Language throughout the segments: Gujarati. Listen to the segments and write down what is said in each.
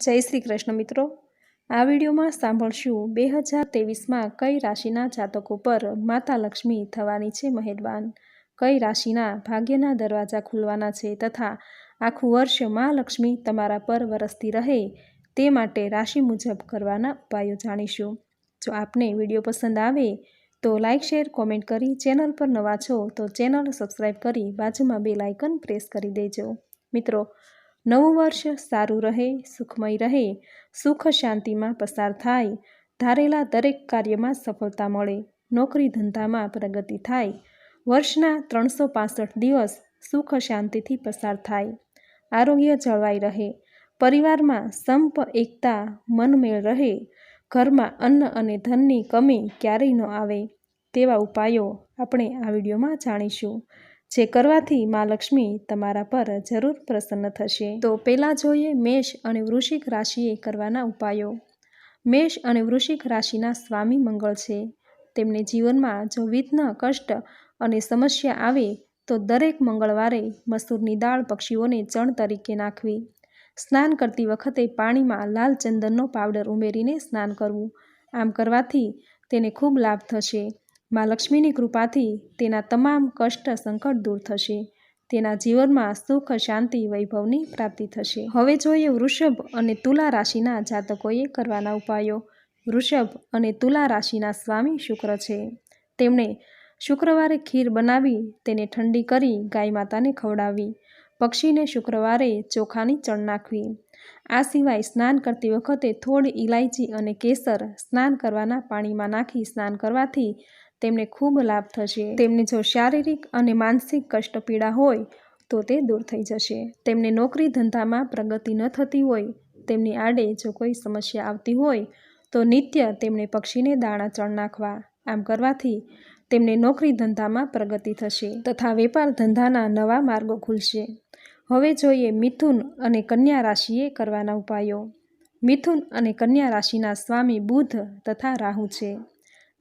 જય શ્રી કૃષ્ણ મિત્રો, આ વિડીયોમાં સાંભળશું 2023માં કઈ રાશિના જાતકો પર માતા લક્ષ્મી થવાની છે મહેરબાન, કઈ રાશિના ભાગ્યના દરવાજા ખુલવાના છે તથા આખું વર્ષ મા લક્ષ્મી તમારા પર વરસતી રહે તે માટે રાશિ મુજબ કરવાના ઉપાયો જાણીશું। જો આપને વિડીયો પસંદ આવે તો લાઇક શેર કોમેન્ટ કરી, ચેનલ પર નવા છો તો ચેનલ સબસ્ક્રાઈબ કરી બાજુમાં બેલ આઇકન પ્રેસ કરી દેજો। મિત્રો, નવું વર્ષ સારું રહે, સુખમય રહે, સુખ શાંતિમાં પસાર થાય, ધારેલા દરેક કાર્યમાં સફળતા મળે, નોકરી ધંધામાં પ્રગતિ થાય, વર્ષના 365 દિવસ સુખ શાંતિથી પસાર થાય, આરોગ્ય જળવાઈ રહે, પરિવારમાં સંપ એકતા મનમેળ રહે, ઘરમાં અન્ન અને ધનની કમી ક્યારેય ન આવે તેવા ઉપાયો આપણે આ વિડીયોમાં જાણીશું, જે કરવાથી મા લક્ષ્મી તમારા પર જરૂર પ્રસન્ન થશે। તો પહેલાં જોઈએ મેષ અને વૃશ્ચિક રાશિએ કરવાના ઉપાયો। મેષ અને વૃશ્ચિક રાશિના સ્વામી મંગળ છે। તેમને જીવનમાં જો વિઘ્ન, કષ્ટ અને સમસ્યા આવે તો દરેક મંગળવારે મસૂરની દાળ પક્ષીઓને ચણ તરીકે નાખવી, સ્નાન કરતી વખતે પાણીમાં લાલ ચંદનનો પાવડર ઉમેરીને સ્નાન કરવું। આમ કરવાથી તેને ખૂબ લાભ થશે। મા લક્ષ્મીની કૃપાથી તેના તમામ કષ્ટ સંકટ દૂર થશે, તેના જીવનમાં સુખ શાંતિ વૈભવની પ્રાપ્તિ થશે। હવે જોઈએ વૃષભ અને તુલા રાશિના જાતકોએ કરવાના ઉપાયો। વૃષભ અને તુલા રાશિના સ્વામી શુક્ર છે। તેમણે શુક્રવારે ખીર બનાવી તેને ઠંડી કરી ગાય માતાને ખવડાવવી, પક્ષીને શુક્રવારે ચોખાની ચણ નાખવી। આ સિવાય સ્નાન કરતી વખતે થોડી ઇલાયચી અને કેસર સ્નાન કરવાના પાણીમાં નાખી સ્નાન કરવાથી તેમને ખૂબ લાભ થશે। તેમને જો શારીરિક અને માનસિક કષ્ટ પીડા હોય તો તે દૂર થઈ જશે। તેમને નોકરી ધંધામાં પ્રગતિ ન થતી હોય, તેમની આડે જો કોઈ સમસ્યા આવતી હોય તો નિત્ય તેમને પક્ષીને દાણા ચણ નાખવા। આમ કરવાથી તેમને નોકરી ધંધામાં પ્રગતિ થશે તથા વેપાર ધંધાના નવા માર્ગો ખુલશે। હવે જોઈએ મિથુન અને કન્યા રાશિએ કરવાના ઉપાયો। મિથુન અને કન્યા રાશિના સ્વામી બુધ તથા રાહુ છે।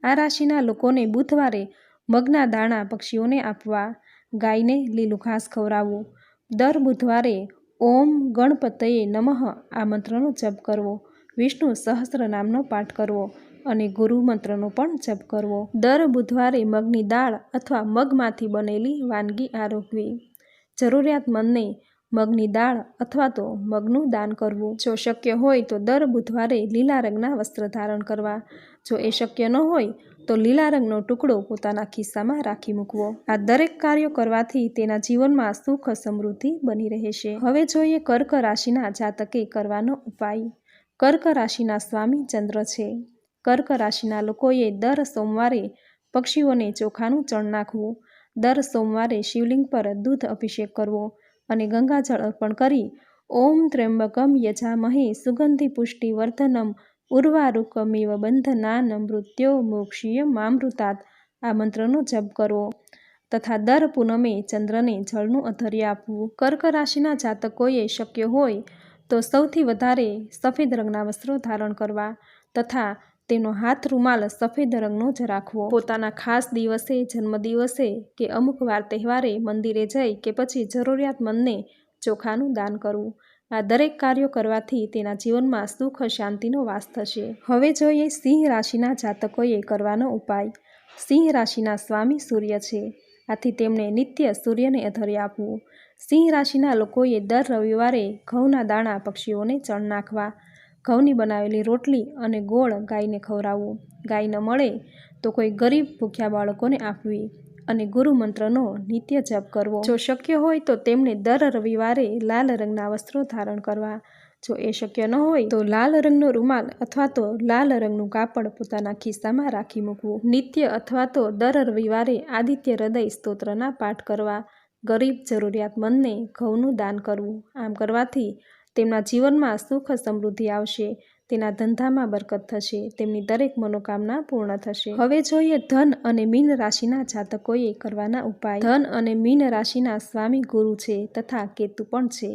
આ રાશિના લોકોને બુધવારે મગના દાણા પક્ષીઓને આપવા, ગાયને લીલું ઘાસ ખવડાવવું, દર બુધવારે ઓમ ગણપતયે નમઃ આ મંત્રનો જપ કરવો, વિષ્ણુ સહસ્ત્ર નામનો પાઠ કરવો અને ગુરુ મંત્રનો પણ જપ કરવો। દર બુધવારે મગની દાળ અથવા મગમાંથી બનેલી વાનગી આરોગવી, જરૂરિયાતમંદને મગની દાળ અથવા તો મગનું દાન કરવું। જો શક્ય હોય તો દર બુધવારે લીલા રંગના વસ્ત્ર ધારણ કરવા, જો એ શક્ય ન હોય તો લીલા રંગનો ટુકડો પોતાના ખિસ્સામાં રાખી મૂકવો। આ દરેક કાર્યો કરવાથી તેના જીવનમાં સુખ સમૃદ્ધિ બની રહેશે। હવે જોઈએ કર્ક રાશિના જાતકે કરવાનો ઉપાય। કર્ક રાશિના સ્વામી ચંદ્ર છે। કર્ક રાશિના લોકોએ દર સોમવારે પક્ષીઓને ચોખાનું ચણ નાખવું, દર સોમવારે શિવલિંગ પર દૂધ અભિષેક કરવો અને ગંગાજળ અર્પણ કરી ઓમ ત્ર્યંબકમ યજામહે સુગંધિ પુષ્ટિ વર્ધનમ ઉર્વારુકમિવ બંધનાન મૃત્યો મોક્ષીય મામૃતાત આ મંત્રનો જપ કરવો તથા દર પૂનમે ચંદ્રને જળનું અધર્ય આપવું। કર્ક રાશિના જાતકોએ શક્ય હોય તો સૌથી વધારે સફેદ રંગના વસ્ત્રો ધારણ કરવા તથા તેનો હાથ રૂમાલ સફેદ રંગનો જ રાખવો। પોતાના ખાસ દિવસે, જન્મદિવસે કે અમુક વાર તહેવારે મંદિરે જઈ કે પછી જરૂરિયાતમંદને ચોખાનું દાન કરવું। આ દરેક કાર્યો કરવાથી તેના જીવનમાં સુખ શાંતિનો વાસ થશે। હવે જોઈએ સિંહ રાશિના જાતકોએ કરવાનો ઉપાય। સિંહ રાશિના સ્વામી સૂર્ય છે। આથી તેમણે નિત્ય સૂર્યને અધર્ય આપવું। સિંહ રાશિના લોકોએ દર રવિવારે ઘઉંના દાણા પક્ષીઓને ચણ નાખવા, ઘઉંની બનાવેલી રોટલી અને ગોળ ગાયને ખવડાવવું, ગાય ન મળે તો કોઈ ગરીબ ભૂખ્યા બાળકોને આપવી અને ગુરુ મંત્રનો નિત્ય જપ કરવો। જો શક્ય હોય તો તેમણે દર રવિવારે લાલ રંગના વસ્ત્રો ધારણ કરવા, જો એ શક્ય ન હોય તો લાલ રંગનો રૂમાલ અથવા તો લાલ રંગનું કાપડ પોતાના ખિસ્સામાં રાખી મૂકવું। નિત્ય અથવા તો દર રવિવારે આદિત્ય હૃદય સ્તોત્રના પાઠ કરવા, ગરીબ જરૂરિયાતમંદને ઘઉંનું દાન કરવું। આમ કરવાથી તેમના જીવનમાં સુખ સમૃદ્ધિ આવશે, તેના ધંધામાં બરકત થશે, તેમની દરેક મનોકામના પૂર્ણ થશે। હવે જોઈએ ધન અને મીન રાશિના જાતકોએ કરવાના ઉપાય। ધન અને મીન રાશિના સ્વામી ગુરુ છે તથા કેતુ પણ છે।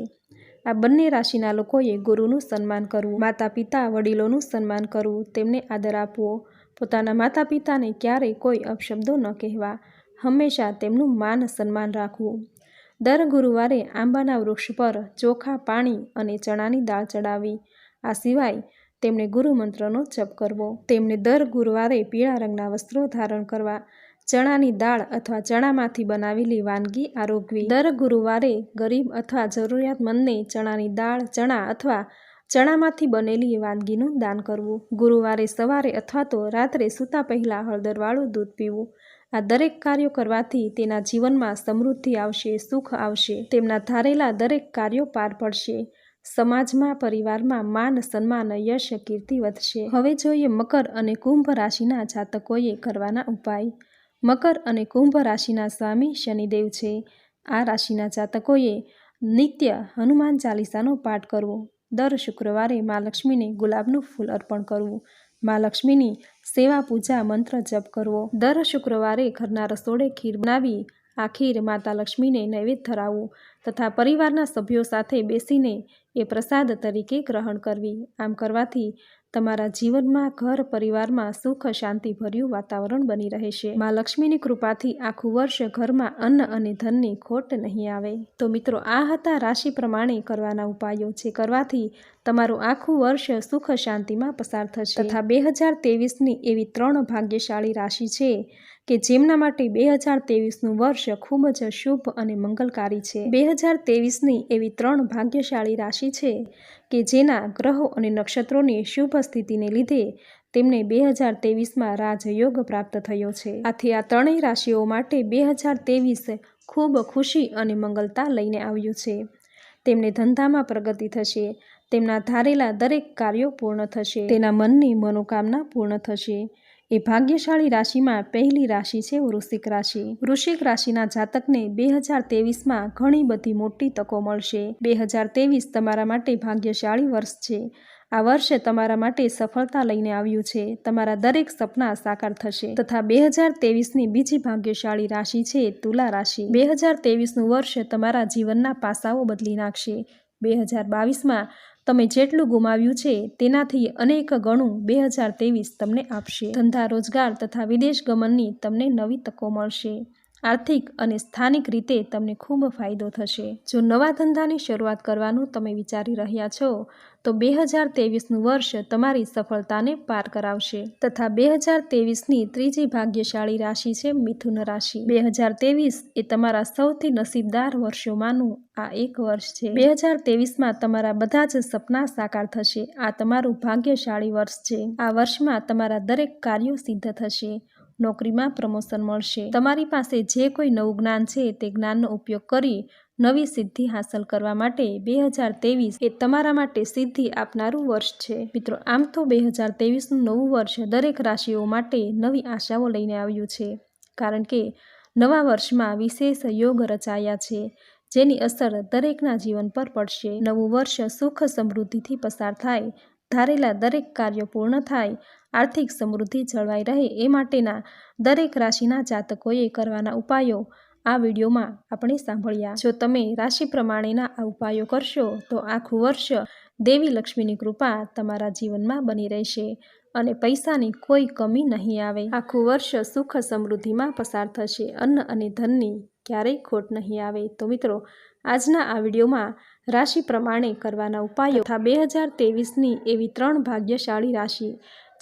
આ બંને રાશિના લોકોએ ગુરુનું સન્માન કરવું, માતા પિતા વડીલોનું સન્માન કરવું, તેમને આદર આપવો, પોતાના માતા પિતાને ક્યારેય કોઈ અપશબ્દો ન કહેવા, હંમેશા તેમનું માન સન્માન રાખવું। દર ગુરુવારે આંબાના વૃક્ષ પર ચોખા, પાણી અને ચણાની દાળ ચડાવવી, આ સિવાય તેમણે ગુરુ મંત્રનો જપ કરવો. તેમણે દર ગુરુવારે પીળા રંગના વસ્ત્રો ધારણ કરવા. ચણાની દાળ અથવા ચણામાંથી બનાવેલી વાનગી આરોગવી. દર ગુરુવારે ગરીબ અથવા જરૂરિયાતમંદને ચણાની દાળ, ચણા અથવા ચણામાંથી બનેલી વાનગીનું દાન કરવું. ગુરુવારે સવારે અથવા તો રાત્રે સૂતા પહેલાં હળદરવાળું દૂધ પીવું. આ દરેક કાર્યો કરવાથી તેના જીવનમાં સમૃદ્ધિ આવશે, સુખ આવશે. તેમના ધારેલા દરેક કાર્યો પાર પડશે. સમાજમાં, પરિવારમાં માન, સન્માન, યશ, કીર્તિ વધશે. હવે જોઈએ મકર અને કુંભ રાશિના જાતકોએ કરવાના ઉપાય. મકર અને કુંભ રાશિના સ્વામી શનિદેવ છે. આ રાશિના જાતકોએ નિત્ય હનુમાન ચાલીસાનો પાઠ કરવો. દર શુક્રવારે મા લક્ષ્મીને ગુલાબનું ફૂલ અર્પણ કરવું. મા લક્ષ્મીની સેવા, પૂજા, મંત્ર જપ કરવો. દર શુક્રવારે ઘરના રસોડે ખીર બનાવી આ ખીર માતા લક્ષ્મીને નૈવેદ્ય ધરાવવું તથા પરિવારના સભ્યો સાથે બેસીને એ પ્રસાદ તરીકે ગ્રહણ કરવી. આમ કરવાથી તમારા જીવનમાં, ઘર પરિવારમાં સુખ શાંતિભર્યું વાતાવરણ બની રહેશે. મા લક્ષ્મીની કૃપાથી આખું વર્ષ ઘરમાં અન્ન અને ધનની ખોટ નહીં આવે. તો મિત્રો, આ હતા રાશિ પ્રમાણે કરવાના ઉપાયો, જે કરવાથી તમારું આખું વર્ષ સુખ શાંતિમાં પસાર થશે. તથા 2023ની એવી 3 ભાગ્યશાળી રાશિ છે કે જેમના માટે 2023નું વર્ષ ખૂબ જ શુભ અને મંગલકારી છે. 2023ની એવી 3 ભાગ્યશાળી રાશિ છે કે જેના ગ્રહો અને નક્ષત્રોની શુભ સ્થિતિને લીધે તેમને 2023માં રાજયોગ પ્રાપ્ત થયો છે. આથી આ 3 રાશિઓ માટે 2023 ખૂબ ખુશી અને મંગલતા લઈને આવ્યું છે. તેમને ધંધામાં પ્રગતિ થશે. તેમના ધારેલા દરેક કાર્યો પૂર્ણ થશે. તેના મનની મનોકામના પૂર્ણ થશે. એ ભાગ્યશાળી રાશિમાં પહેલી રાશિ છે વૃશ્ચિક રાશિ. વૃશ્ચિક રાશિના જાતકને 2023માં ઘણી બધી મોટી તકો મળશે. 2023 તમારા માટે ભાગ્યશાળી વર્ષ છે. આ વર્ષે તમારા માટે સફળતા લઈને આવ્યું છે. તમારા દરેક સપના સાકાર થશે. તથા 2023ની બીજી ભાગ્યશાળી રાશિ છે તુલા રાશિ. 2023નું વર્ષ તમારા જીવનના પાસાઓ બદલી નાખશે. 2022માં તમે જેટલું ગુમાવ્યું છે તેનાથી અનેક ગણું 2023 તમને આપશે. ધંધા, રોજગાર તથા વિદેશ ગમનની તમને નવી તકો મળશે. આર્થિક અને સ્થાનિક રીતે તમને ખૂબ ફાયદો થશે. જો નવા ધંધાની શરૂઆત કરવાનું તમે વિચારી રહ્યા છો તો 2023નું વર્ષ તમારી સફળતાને પાર કરાવશે. તથા 2023ની ત્રીજી ભાગ્યશાળી રાશિ છે મિથુન રાશિ. 2023 એ તમારા સૌથી નસીબદાર વર્ષોમાંનું આ એક વર્ષ છે. 2023માં તમારા બધા જ સપના સાકાર થશે. આ તમારું ભાગ્યશાળી વર્ષ છે. આ વર્ષમાં તમારા દરેક કાર્યો સિદ્ધ થશે. નોકરીમાં પ્રમોશન મળશે. તમારી પાસે જે કોઈ નવું જ્ઞાન છે તે જ્ઞાનનો ઉપયોગ કરી નવી સિદ્ધિ હાંસલ કરવા માટે 2023 એ તમારા માટે સિદ્ધિ આપનારું વર્ષ છે. મિત્રો, આમ તો 2023નું નવું વર્ષ દરેક રાશિઓ માટે નવી આશાઓ લઈને આવ્યું છે, કારણ કે નવા વર્ષમાં વિશેષ યોગ રચાયા છે જેની અસર દરેકના જીવન પર પડશે. નવું વર્ષ સુખ સમૃદ્ધિથી પસાર થાય, ધારેલા દરેક કાર્યો પૂર્ણ થાય, આર્થિક સમૃદ્ધિ જળવાઈ રહે એ માટેના દરેક રાશિના જાતકોએ કરવાના ઉપાયો આ વિડીયોમાં આપણે સાંભળ્યા. જો તમે રાશિ પ્રમાણેના આ ઉપાયો કરશો તો આખું વર્ષ દેવી લક્ષ્મીની કૃપા તમારા જીવનમાં બની રહેશે અને પૈસાની કોઈ કમી નહીં આવે. આખું વર્ષ સુખ સમૃદ્ધિમાં પસાર થશે. અન્ન અને ધનની ક્યારેય ખોટ નહીં આવે. તો મિત્રો, આજના આ વિડીયોમાં રાશિ પ્રમાણે કરવાના ઉપાયો તથા 2023ની એવી 3 ભાગ્યશાળી રાશિ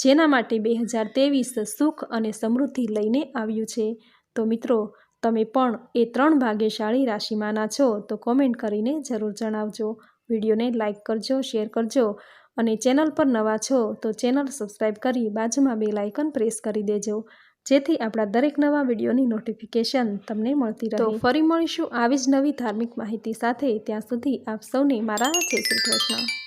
જેના માટે 2023 સુખ અને સમૃદ્ધિ લઈને આવ્યું છે. તો મિત્રો, તમે પણ એ 3 ભાગ્યશાળી રાશિમાંના છો તો કોમેન્ટ કરીને જરૂર જણાવજો. વિડીયોને લાઇક કરજો, શેર કરજો અને ચેનલ પર નવા છો તો ચેનલ સબસ્ક્રાઈબ કરી બાજુમાં બેલ આઇકન પ્રેસ કરી દેજો, જેથી આપણા દરેક નવા વિડીયોની નોટિફિકેશન તમને મળતી રહે. તો ફરી મળીશું આવી જ નવી ધાર્મિક માહિતી સાથે. ત્યાં સુધી આપ સૌને મારા જય શ્રી કૃષ્ણ.